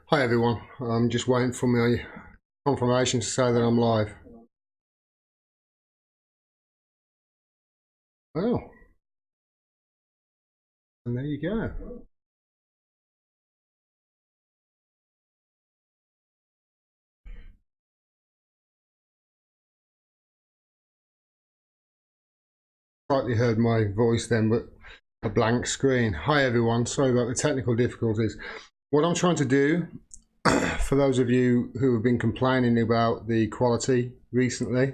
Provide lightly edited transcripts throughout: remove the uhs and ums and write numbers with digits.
Hi everyone, I'm just waiting for my confirmation to say that I'm live. Oh, and there you go. Slightly heard my voice then, but a blank screen. Hi everyone, sorry about the technical difficulties. What I'm trying to do, for those of you who have been complaining about the quality recently,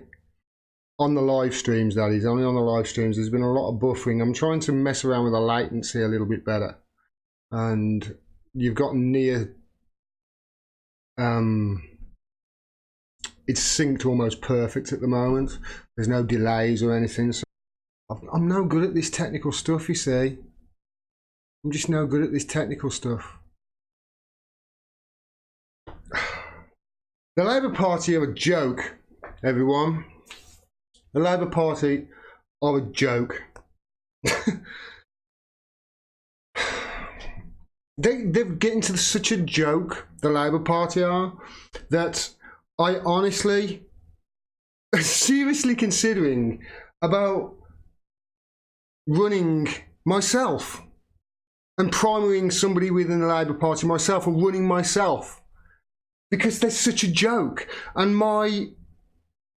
on the live streams that is, only on the live streams, there's been a lot of buffering. I'm trying to mess around with the latency a little bit better. And you've got near, it's synced almost perfect at the moment. There's no delays or anything. So I'm no good at this technical stuff, you see. I'm just no good at this technical stuff. The Labour Party are a joke, everyone. The Labour Party are a joke. They're getting to such a joke, the Labour Party are, that I honestly, seriously considering about running myself and primarying somebody within the Labour Party myself and running myself, because they're such a joke. And my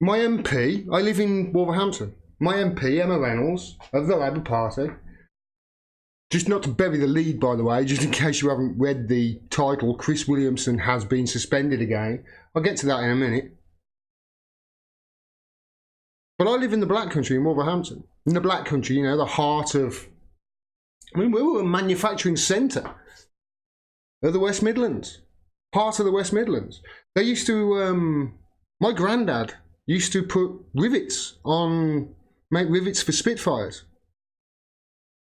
MP, I live in Wolverhampton, my MP, Emma Reynolds, of the Labour Party, just not to bury the lead, by the way, just in case you haven't read the title, Chris Williamson has been suspended again. I'll get to that in a minute. But I live in the Black Country in Wolverhampton. In the Black Country, you know, the heart of, I mean, we were a manufacturing centre of the West Midlands. Part of the West Midlands. They used to, my granddad used to put rivets on, make rivets for Spitfires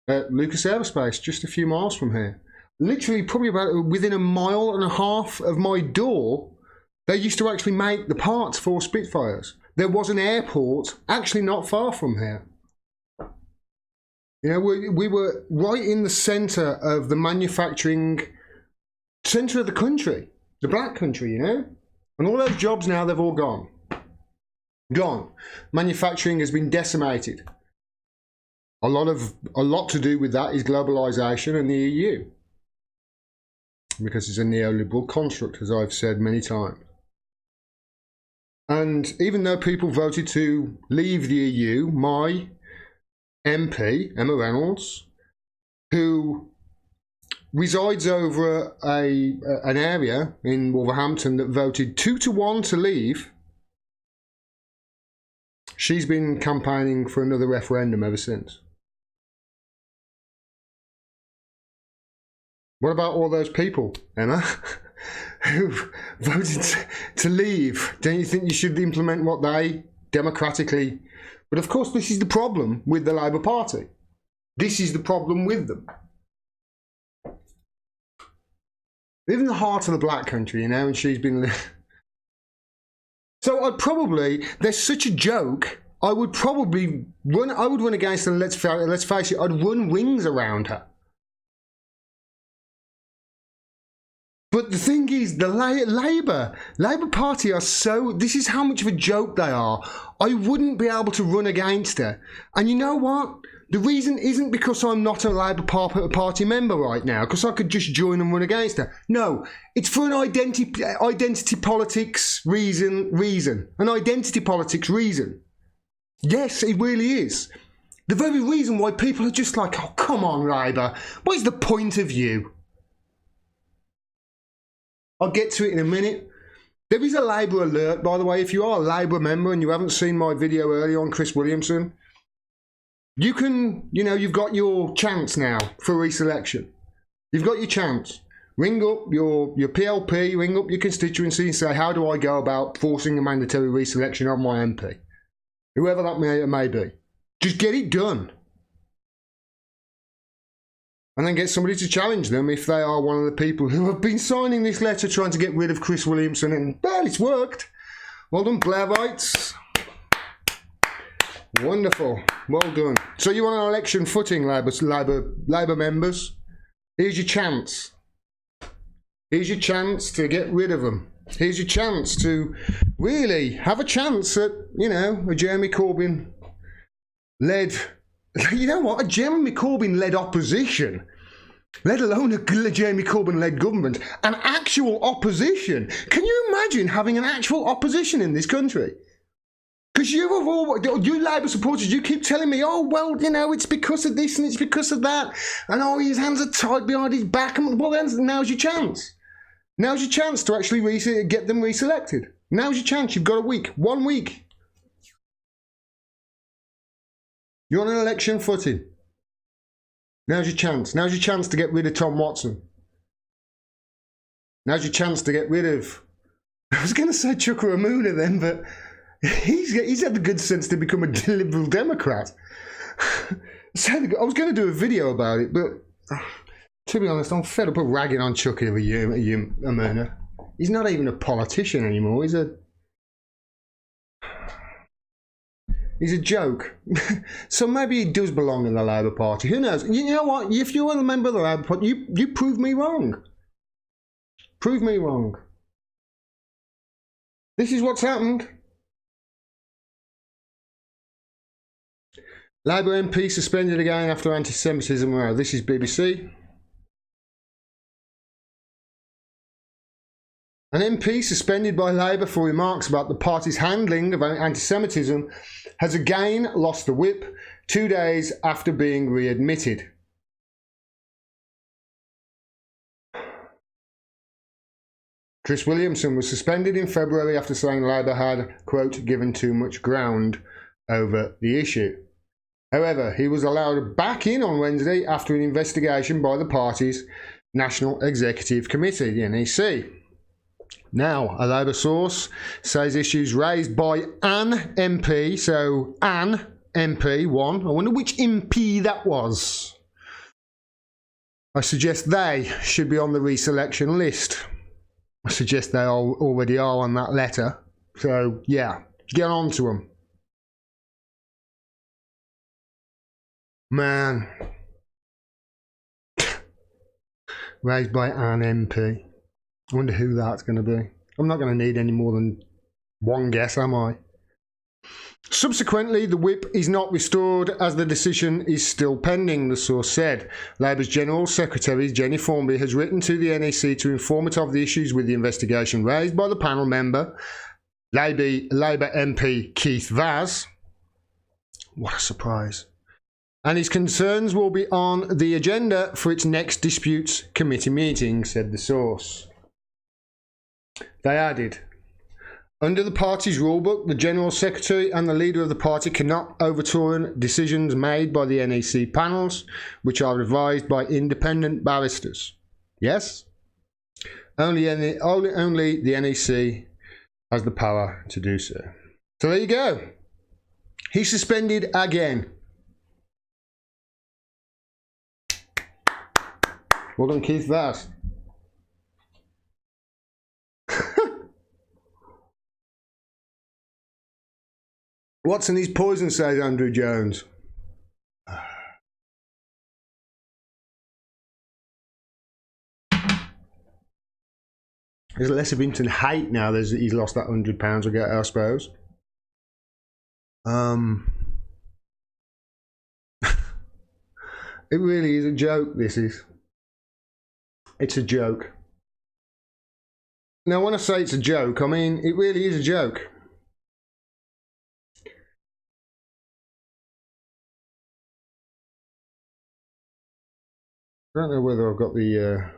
at Lucas Aerospace, just a few miles from here. Literally, probably about within 1.5 miles of my door, they used to actually make the parts for Spitfires. There was an airport actually not far from here. You know, we were right in the centre of the manufacturing centre of the country, the Black Country, you know? And all those jobs now, they've all gone. Gone. Manufacturing has been decimated. A lot to do with that is globalisation and the EU. Because it's a neoliberal construct, as I've said many times. And even though people voted to leave the EU, my MP, Emma Reynolds, who resides over an area in Wolverhampton that voted 2-1 to leave, she's been campaigning for another referendum ever since. What about all those people, Emma, who voted to leave? Don't you think you should implement what they democratically? But of course, this is the problem with the Labour Party. This is the problem with them. Live in the heart of the Black Country, you know, and she's been. So I'd probably, there's such a joke, I would probably run, I would run against her, and let's face it, I'd run rings around her. But the thing is, the Labour Party are so, this is how much of a joke they are. I wouldn't be able to run against her. And you know what? The reason isn't because I'm not a Labour Party member right now, because I could just join and run against her. No, it's for an identity politics reason. An identity politics reason. Yes, it really is. The very reason why people are just like, oh, come on, Labour. What is the point of you? I'll get to it in a minute. There is a Labour alert, by the way. If you are a Labour member and you haven't seen my video earlier on Chris Williamson, you can, you know, you've got your chance now for reselection. You've got your chance. Ring up your PLP, ring up your constituency and say, how do I go about forcing a mandatory reselection of my MP? Whoever that may be. Just get it done. And then get somebody to challenge them if they are one of the people who have been signing this letter trying to get rid of Chris Williamson. And, well, it's worked. Well done, Blairites. Wonderful. Well done. So you're on an election footing, Labour members. Here's your chance. Here's your chance to get rid of them. Here's your chance to really have a chance at, you know, a Jeremy Corbyn led, you know what, a Jeremy Corbyn led opposition, let alone a Jeremy Corbyn led government, an actual opposition. Can you imagine having an actual opposition in this country? Because you Labour supporters, you keep telling me, oh, well, you know, it's because of this and it's because of that, and oh, his hands are tied behind his back, and well, then now's your chance. Now's your chance to actually get them reselected. Now's your chance. You've got a week. 1 week. You're on an election footing. Now's your chance. Now's your chance to get rid of Tom Watson. Now's your chance to get rid of... I was going to say Chuka Umunna then, but he's had the good sense to become a Liberal Democrat. So I was going to do a video about it, but... To be honest, I'm fed up of ragging on Chucky every year, Umunna. He's not even a politician anymore. He's a joke. So maybe he does belong in the Labour Party. Who knows? You know what? If you're a member of the Labour Party, you prove me wrong. Prove me wrong. This is what's happened. Labour MP suspended again after anti-Semitism row. This is BBC. An MP suspended by Labour for remarks about the party's handling of anti-Semitism has again lost the whip 2 days after being readmitted. Chris Williamson was suspended in February after saying Labour had, quote, given too much ground over the issue. However, he was allowed back in on Wednesday after an investigation by the party's National Executive Committee, the NEC. Now, a Labour source says issues raised by an MP, so an MP, one. I wonder which MP that was. I suggest they should be on the reselection list. I suggest they already are on that letter. So, yeah, get on to them. Man. Raised by an MP. I wonder who that's going to be. I'm not going to need any more than one guess, am I? Subsequently, the whip is not restored as the decision is still pending, the source said. Labour's General Secretary, Jenny Formby, has written to the NEC to inform it of the issues with the investigation raised by the panel member, Labour MP Keith Vaz. What a surprise. And his concerns will be on the agenda for its next disputes committee meeting, said the source. They added, under the party's rulebook, the General Secretary and the leader of the party cannot overturn decisions made by the NEC panels, which are advised by independent barristers. Yes? Only the NEC has the power to do so. So there you go. He's suspended again. Well done, Keith Vaz. What's in his poison, says Andrew Jones. There's less of him to hate now. He's lost that £100, I suppose. It really is a joke, this is. It's a joke. Now, when I say it's a joke, I mean, it really is a joke. I don't know whether I've got the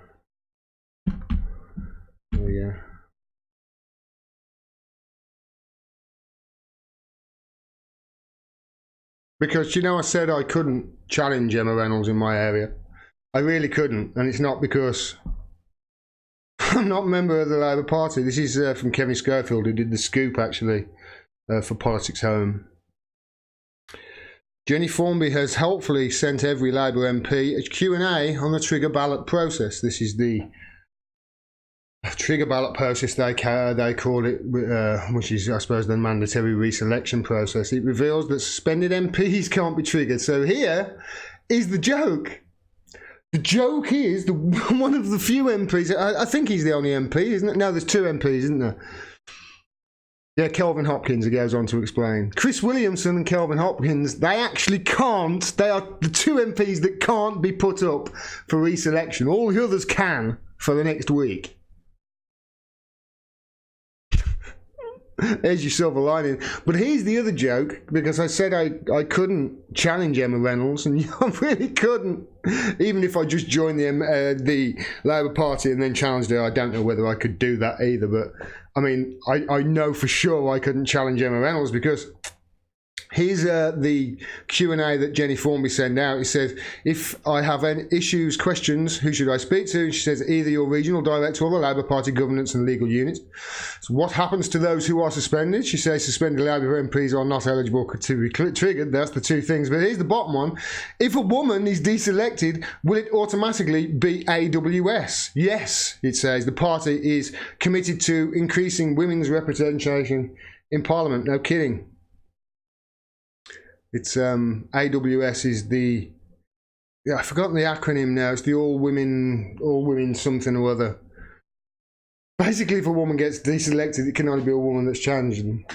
because, you know, I said I couldn't challenge Emma Reynolds in my area. I really couldn't, and it's not because I'm not a member of the Labour Party. This is from Kevin Schofield, who did the scoop, actually, for Politics Home. Jenny Formby has helpfully sent every Labour MP a Q&A on the trigger ballot process. This is the trigger ballot process they call it, which is, I suppose, the mandatory reselection process. It reveals that suspended MPs can't be triggered. So here is the joke. The joke is, one of the few MPs, I think he's the only MP, isn't it? No, there's two MPs, isn't there? Yeah, Kelvin Hopkins, it goes on to explain. Chris Williamson and Kelvin Hopkins, they actually can't. They are the two MPs that can't be put up for re-selection. All the others can for the next week. There's your silver lining. But here's the other joke, because I said I couldn't challenge Emma Reynolds, and I really couldn't. Even if I just joined the Labour Party and then challenged her, I don't know whether I could do that either. But I mean, I know for sure I couldn't challenge Emma Reynolds, because here's the Q&A that Jenny Formby sent out. It says, if I have any issues, questions, who should I speak to? And she says, either your regional director or the Labour Party governance and legal unit. So what happens to those who are suspended? She says suspended Labour MPs are not eligible to be triggered. That's the two things. But here's the bottom one. If a woman is deselected, will it automatically be AWS? Yes, it says. The party is committed to increasing women's representation in Parliament. No kidding. It's AWS is the, yeah, I've forgotten the acronym now. It's the all women something or other. Basically, if a woman gets deselected, it can only be a woman that's challenged them.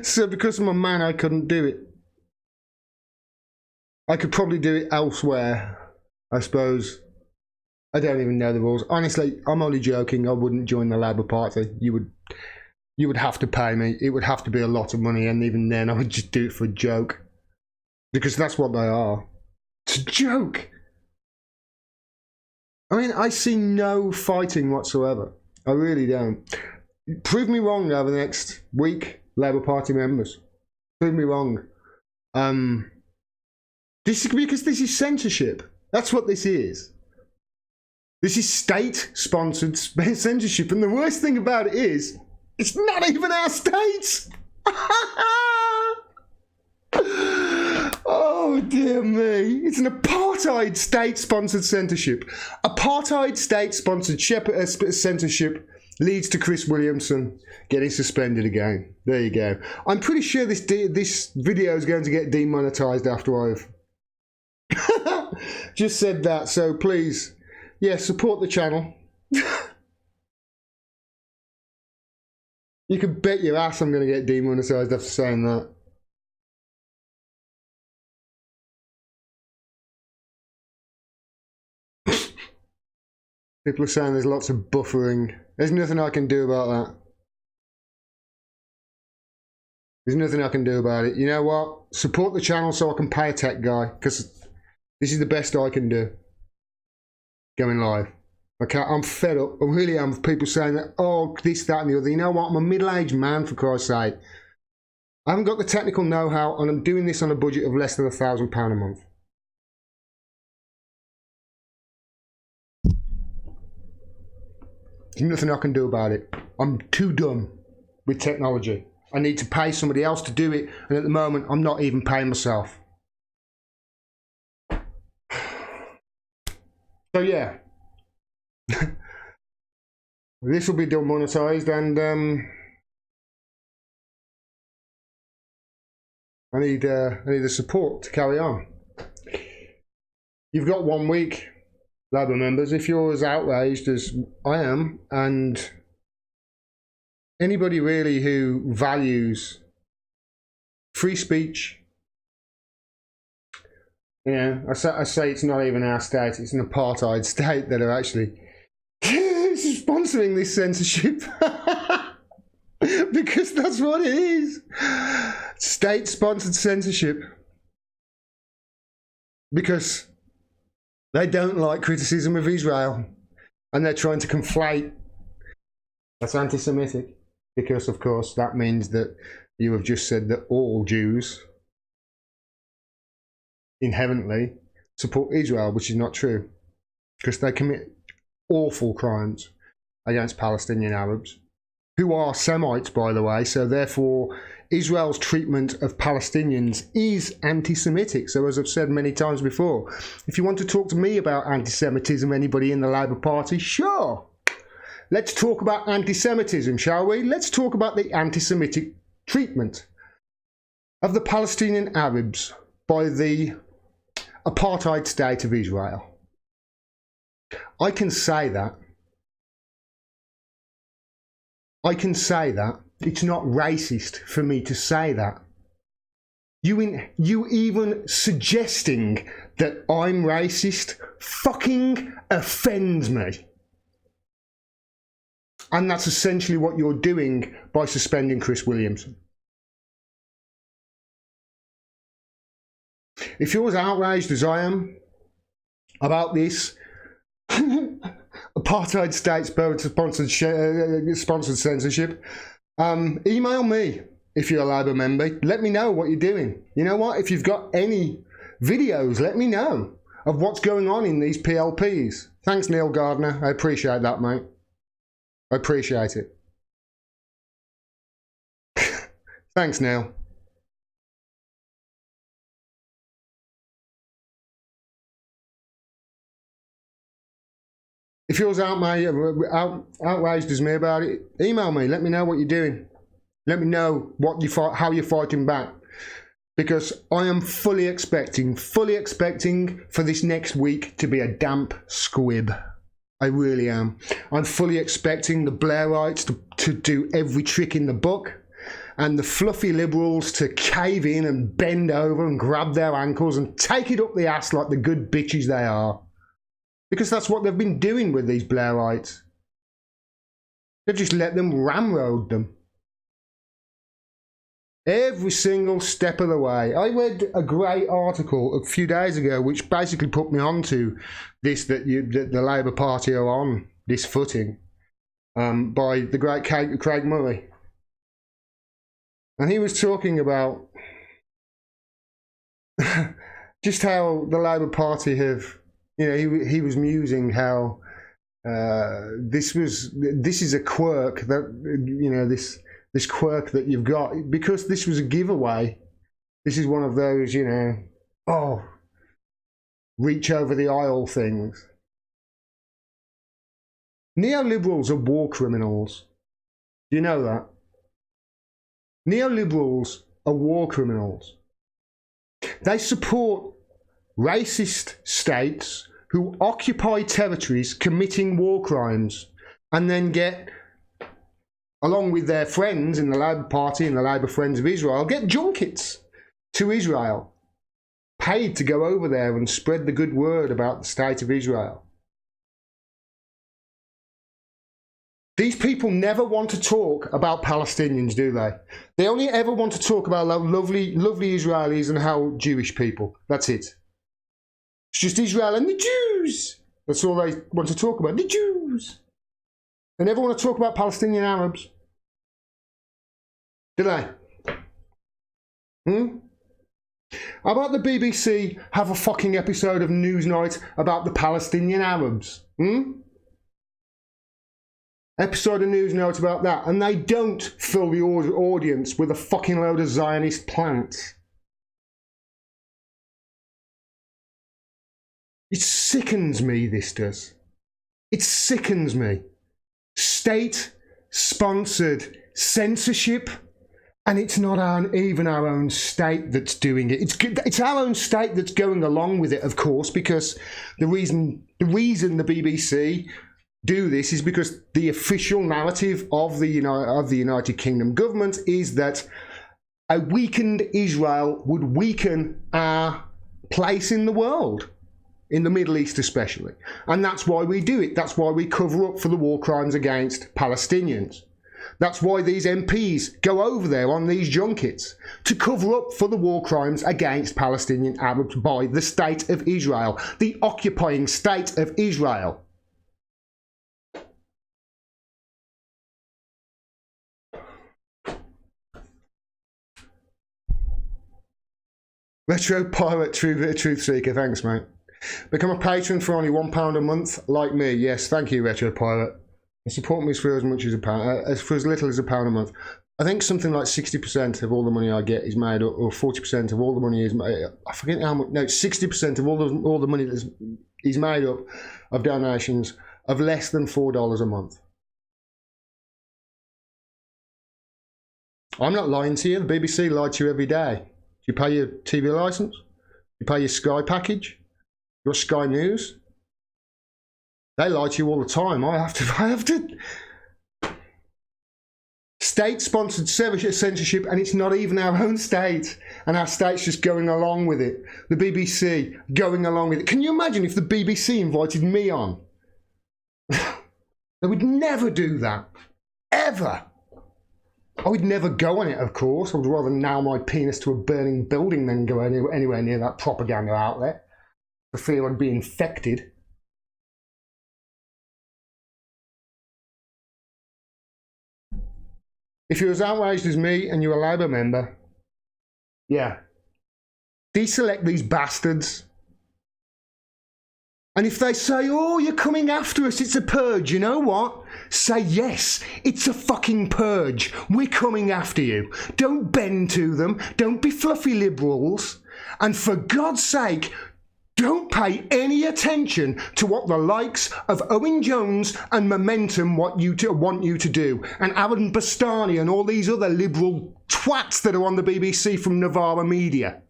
So because I'm a man, I couldn't do it. I could probably do it elsewhere, I suppose. I don't even know the rules. Honestly, I'm only joking. I wouldn't join the Labour Party. You would have to pay me. It would have to be a lot of money, and even then I would just do it for a joke. Because that's what they are. It's a joke. I mean, I see no fighting whatsoever. I really don't. Prove me wrong over the next week, Labour Party members. Prove me wrong. This is because this is censorship. That's what this is. This is state-sponsored censorship, and the worst thing about it is, it's not even our states. Oh, dear me. It's an apartheid state-sponsored censorship. Apartheid state-sponsored censorship leads to Chris Williamson getting suspended again. There you go. I'm pretty sure this video is going to get demonetized after I've just said that. So please, yeah, support the channel. You can bet your ass I'm going to get demonetized after saying that. People are saying there's lots of buffering. There's nothing I can do about that. There's nothing I can do about it. You know what? Support the channel so I can pay a tech guy, because this is the best I can do. Going live. Okay, I'm fed up. I really am. People saying that, oh, this, that, and the other. You know what? I'm a middle-aged man, for Christ's sake. I haven't got the technical know-how, and I'm doing this on a budget of less than £1,000 a month. There's nothing I can do about it. I'm too dumb with technology. I need to pay somebody else to do it, and at the moment, I'm not even paying myself. So yeah. This will be demonetized, and I need the support to carry on. You've got 1 week, Labour members, if you're as outraged as I am, and anybody really who values free speech. You know, I say it's not even our state, it's an apartheid state that are actually sponsoring this censorship. Because that's what it is. State-sponsored censorship. Because they don't like criticism of Israel. And they're trying to conflate. That's anti-Semitic. Because, of course, that means that you have just said that all Jews inherently support Israel, which is not true, because they commit awful crimes against Palestinian Arabs, who are Semites, by the way, so therefore Israel's treatment of Palestinians is anti-Semitic. So as I've said many times before, if you want to talk to me about anti-Semitism, anybody in the Labour Party, sure, let's talk about anti-Semitism, shall we? Let's talk about the anti-Semitic treatment of the Palestinian Arabs by the apartheid state of Israel. I can say that. I can say that. It's not racist for me to say that. You even suggesting that I'm racist fucking offends me. And that's essentially what you're doing by suspending Chris Williamson. If you're as outraged as I am about this apartheid state sponsored censorship, email me if you're a Labour member. Let me know what you're doing. You know what? If you've got any videos, let me know of what's going on in these PLPs. Thanks, Neil Gardner. I appreciate that, mate. I appreciate it. Thanks, Neil. If you're as outraged as me about it, email me. Let me know what you're doing. Let me know what how you're fighting back. Because I am fully expecting for this next week to be a damp squib. I really am. I'm fully expecting the Blairites to do every trick in the book, and the fluffy Liberals to cave in and bend over and grab their ankles and take it up the ass like the good bitches they are. Because that's what they've been doing with these Blairites. They've just let them ramrod them. Every single step of the way. I read a great article a few days ago which basically put me onto this, that the Labour Party are on this footing, by the great Craig Murray. And he was talking about just how the Labour Party have, you know, he was musing how this is a quirk that, you know, this quirk that you've got, because this was a giveaway. This is one of those, you know, reach over the aisle things. Neoliberals are war criminals. Do you know that? Neoliberals are war criminals. They support racist states who occupy territories committing war crimes, and then get, along with their friends in the Labour Party and the Labour Friends of Israel, get junkets to Israel, paid to go over there and spread the good word about the state of Israel. These people never want to talk about Palestinians, do they? They only ever want to talk about lovely, lovely Israelis and how Jewish people. That's it. It's just Israel and the Jews. That's all they want to talk about, the Jews. They never want to talk about Palestinian Arabs. Do they? How about the BBC have a fucking episode of Newsnight about the Palestinian Arabs? Episode of Newsnight about that. And they don't fill the audience with a fucking load of Zionist plants. It sickens me, this does. It sickens me. State-sponsored censorship, and it's not even our own state that's doing it. It's our own state that's going along with it, of course, because the reason the BBC do this is because the official narrative of the United Kingdom government is that a weakened Israel would weaken our place in the world. In the Middle East especially. And that's why we do it. That's why we cover up for the war crimes against Palestinians. That's why these MPs go over there on these junkets, to cover up for the war crimes against Palestinian Arabs by the State of Israel, the occupying State of Israel. Retro Pirate Truth Seeker, thanks mate. Become a patron for only £1 a month, like me. Yes, thank you, Retro Pirate. And support me for as much as for as little as £1 a month. I think something like 60% of all the money I get is made up, or 40% of all the money is made. I forget how much. No, 60% of all the money that is made up of donations of less than $4 a month. I'm not lying to you. The BBC lie to you every day. Do you pay your TV licence? You pay your Sky package? You're Sky News. They lie to you all the time. I have to. State-sponsored censorship, and it's not even our own state, and our state's just going along with it. The BBC going along with it. Can you imagine if the BBC invited me on? They would never do that. Ever. I would never go on it, of course. I would rather nail my penis to a burning building than go anywhere near that propaganda outlet. I feel I'd be infected. If you're as outraged as me and you're a Labour member, yeah, deselect these bastards. And if they say, oh, you're coming after us, it's a purge, you know what? Say yes, it's a fucking purge. We're coming after you. Don't bend to them. Don't be fluffy liberals. And for God's sake, don't pay any attention to what the likes of Owen Jones and Momentum want you to do. And Aaron Bastani and all these other liberal twats that are on the BBC from Novara Media.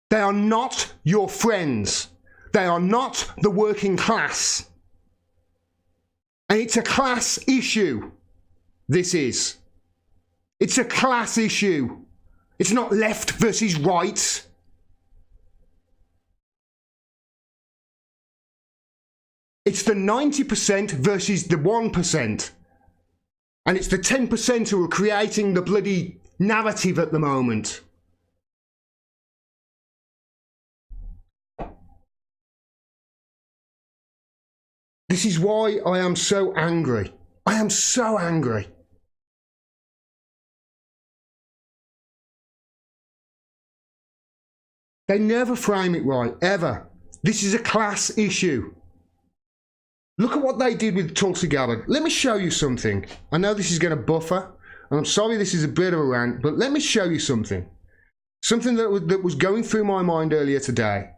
They are not your friends. They are not the working class. And it's a class issue. This is. It's a class issue. It's not left versus right. It's the 90% versus the 1%. And it's the 10% who are creating the bloody narrative at the moment. This is why I am so angry. I am so angry. They never frame it right, ever. This is a class issue. Look at what they did with Tulsi Gabbard. Let me show you something. I know this is going to buffer, and I'm sorry this is a bit of a rant, but let me show you something. Something that was going through my mind earlier today.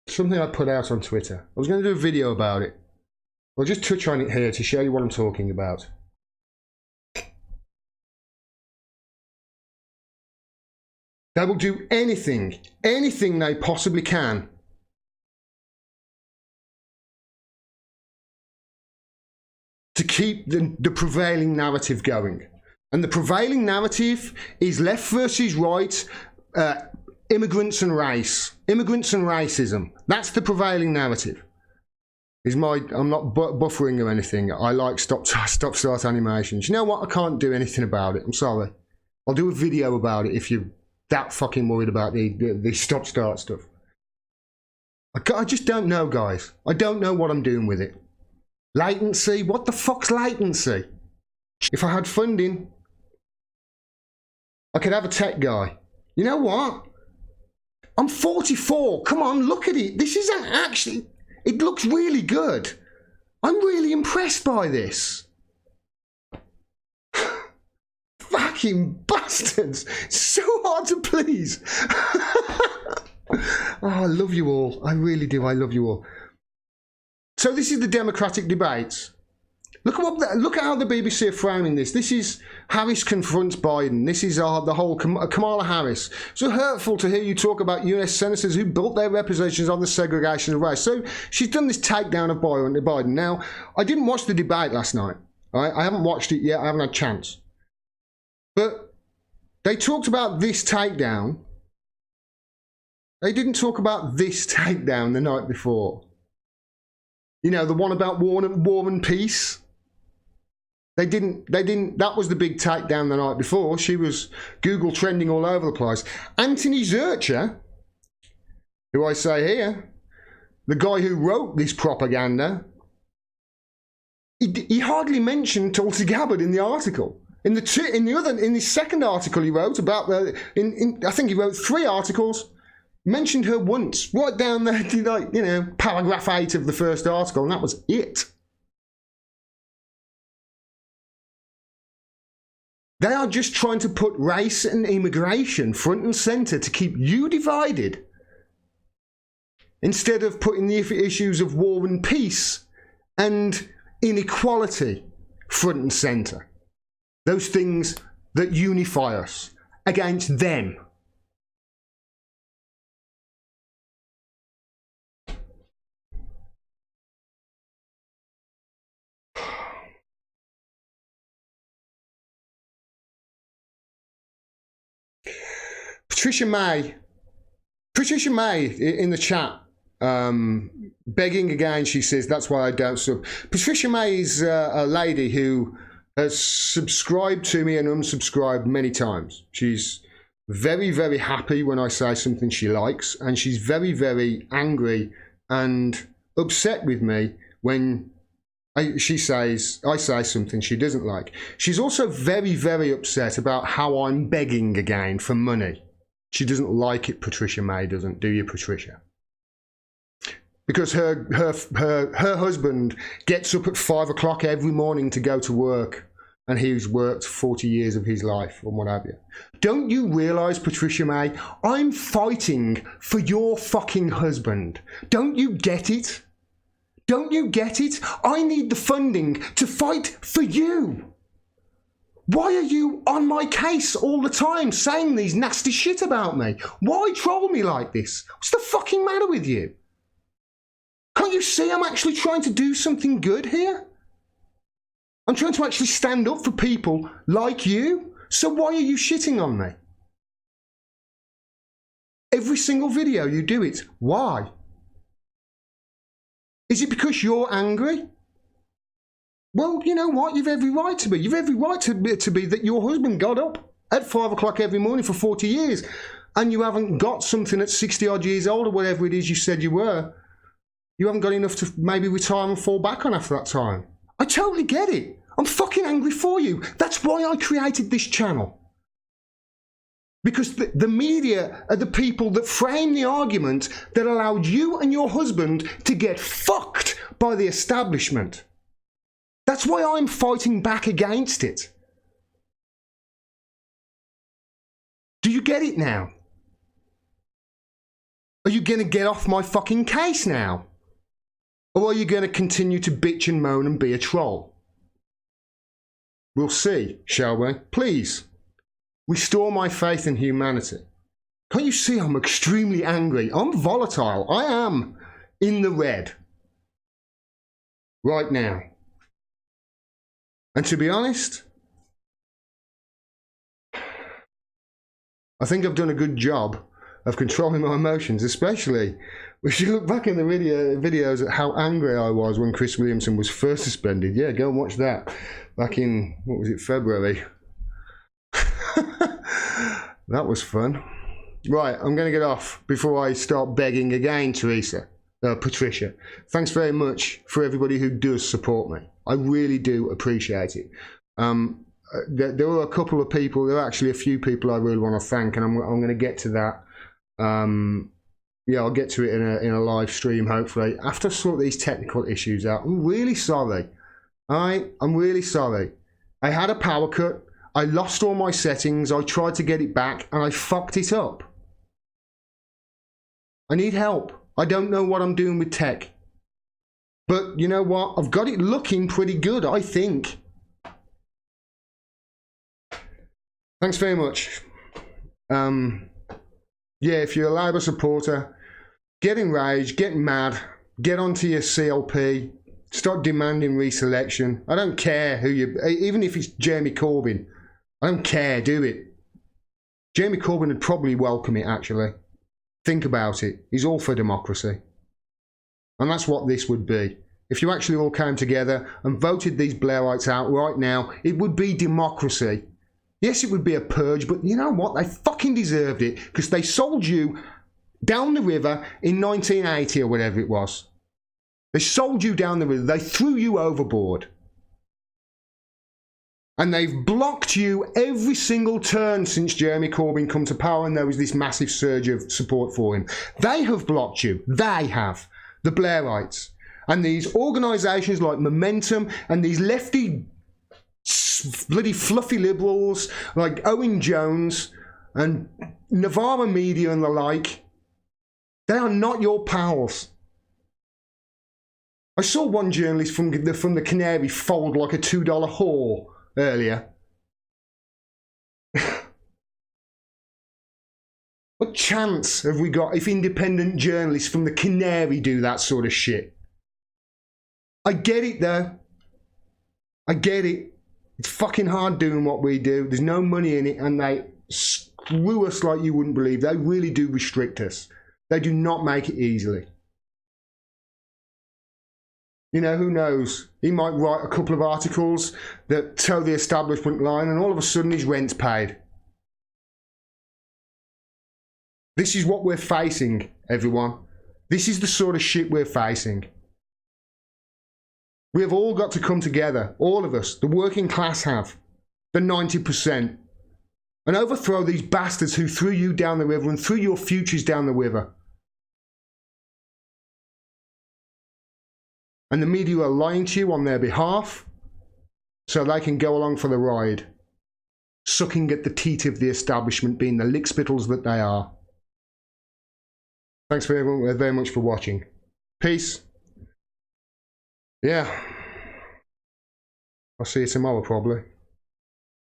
Something I put out on Twitter. I was going to do a video about it. I'll just touch on it here to show you what I'm talking about. They will do anything they possibly can to keep the prevailing narrative going. And the prevailing narrative is left versus right, immigrants and race. Immigrants and racism. That's the prevailing narrative. I'm not buffering or anything. I like stop-start animations. You know what? I can't do anything about it. I'm sorry. I'll do a video about it if you're that fucking worried about the stop-start stuff. I just don't know, guys. I don't know what I'm doing with it. Latency? What the fuck's latency? If I had funding, I could have a tech guy. You know what? I'm 44. Come on, look at it. This isn't actually... It looks really good. I'm really impressed by this. Fucking bastards. So hard to please. Oh, I love you all. I really do. I love you all. So this is the Democratic debates. Look at how the BBC are framing this. This is Harris confronts Biden. This is the whole Kamala Harris. So hurtful to hear you talk about US senators who built their representations on the segregation of race. So she's done this takedown of Biden. Now, I didn't watch the debate last night. Right? I haven't watched it yet. I haven't had a chance. But they talked about this takedown. They didn't talk about this takedown the night before. You know, the one about war and peace. They didn't, that was the big takedown the night before. She was Google trending all over the place. Anthony Zurcher, who I say here, the guy who wrote this propaganda, he hardly mentioned Tulsi Gabbard in the article. In the second article he wrote about I think he wrote 3 articles, mentioned her once, right down there, like, you know, paragraph 8 of the first article, and that was it. They are just trying to put race and immigration front and centre to keep you divided, instead of putting the issues of war and peace and inequality front and centre. those things that unify us, against them. Patricia May in the chat, begging again, she says, that's why I don't sub. Patricia May is a lady who has subscribed to me and unsubscribed many times. She's very, very happy when I say something she likes, and she's very, very angry and upset with me when I say something she doesn't like. She's also very, very upset about how I'm begging again for money. She doesn't like it, Patricia May doesn't, do you, Patricia? Because her husband gets up at 5 o'clock every morning to go to work, and he's worked 40 years of his life and what have you. Don't you realise, Patricia May, I'm fighting for your fucking husband. Don't you get it? Don't you get it? I need the funding to fight for you. Why are you on my case all the time saying these nasty shit about me? Why troll me like this? What's the fucking matter with you? Can't you see I'm actually trying to do something good here? I'm trying to actually stand up for people like you. So why are you shitting on me? Every single video you do it. Why? Is it because you're angry? Well, you know what? You've every right to be. You've every right to be that your husband got up at 5 o'clock every morning for 40 years and you haven't got something at 60 odd years old or whatever it is you said you were. You haven't got enough to maybe retire and fall back on after that time. I totally get it. I'm fucking angry for you. That's why I created this channel. Because the media are the people that frame the argument that allowed you and your husband to get fucked by the establishment. That's why I'm fighting back against it. Do you get it now? Are you going to get off my fucking case now? Or are you going to continue to bitch and moan and be a troll? We'll see, shall we? Please, restore my faith in humanity. Can't you see I'm extremely angry? I'm volatile. I am in the red right now. And to be honest, I think I've done a good job of controlling my emotions, especially if you look back in the videos at how angry I was when Chris Williamson was first suspended. Yeah, go and watch that. Back in, what was it, February. That was fun. Right, I'm going to get off before I start begging again, Patricia. Thanks very much for everybody who does support me. I really do appreciate it. There were a couple of people, there are actually a few people I really want to thank, and I'm going to get to that. Yeah, I'll get to it in a live stream, hopefully, after I sort these technical issues out. I'm really sorry. I'm really sorry. I had a power cut. I lost all my settings. I tried to get it back, and I fucked it up. I need help. I don't know what I'm doing with tech. But you know what? I've got it looking pretty good, I think. Thanks very much. Yeah, if you're a Labour supporter, get enraged, get mad, get onto your CLP, start demanding reselection. I don't care who you, even if it's Jeremy Corbyn, I don't care, do it. Jeremy Corbyn would probably welcome it, actually. Think about it. He's all for democracy. And that's what this would be. If you actually all came together and voted these Blairites out right now, it would be democracy. Yes, it would be a purge, but you know what? They fucking deserved it because they sold you down the river in 1980 or whatever it was. They sold you down the river. They threw you overboard. And they've blocked you every single turn since Jeremy Corbyn come to power and there was this massive surge of support for him. They have blocked you. They have. The Blairites. And these organisations like Momentum and these lefty bloody fluffy liberals like Owen Jones and Navarra Media and the like, they are not your pals. I saw one journalist from the Canary fold like a $2 whore earlier. What chance have we got if independent journalists from the Canary do that sort of shit? I get it though. I get it. It's fucking hard doing what we do. There's no money in it, and they screw us like you wouldn't believe. They really do restrict us. They do not make it easily. You know, who knows? He might write a couple of articles that toe the establishment line, and all of a sudden his rent's paid. This is what we're facing, everyone. This is the sort of shit we're facing. We have all got to come together, all of us, the working class have, the 90%, and overthrow these bastards who threw you down the river and threw your futures down the river. And the media are lying to you on their behalf so they can go along for the ride, sucking at the teat of the establishment, being the lickspittles that they are. Thanks very much for watching. Peace. Yeah. I'll see you tomorrow probably.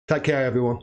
Take care, everyone.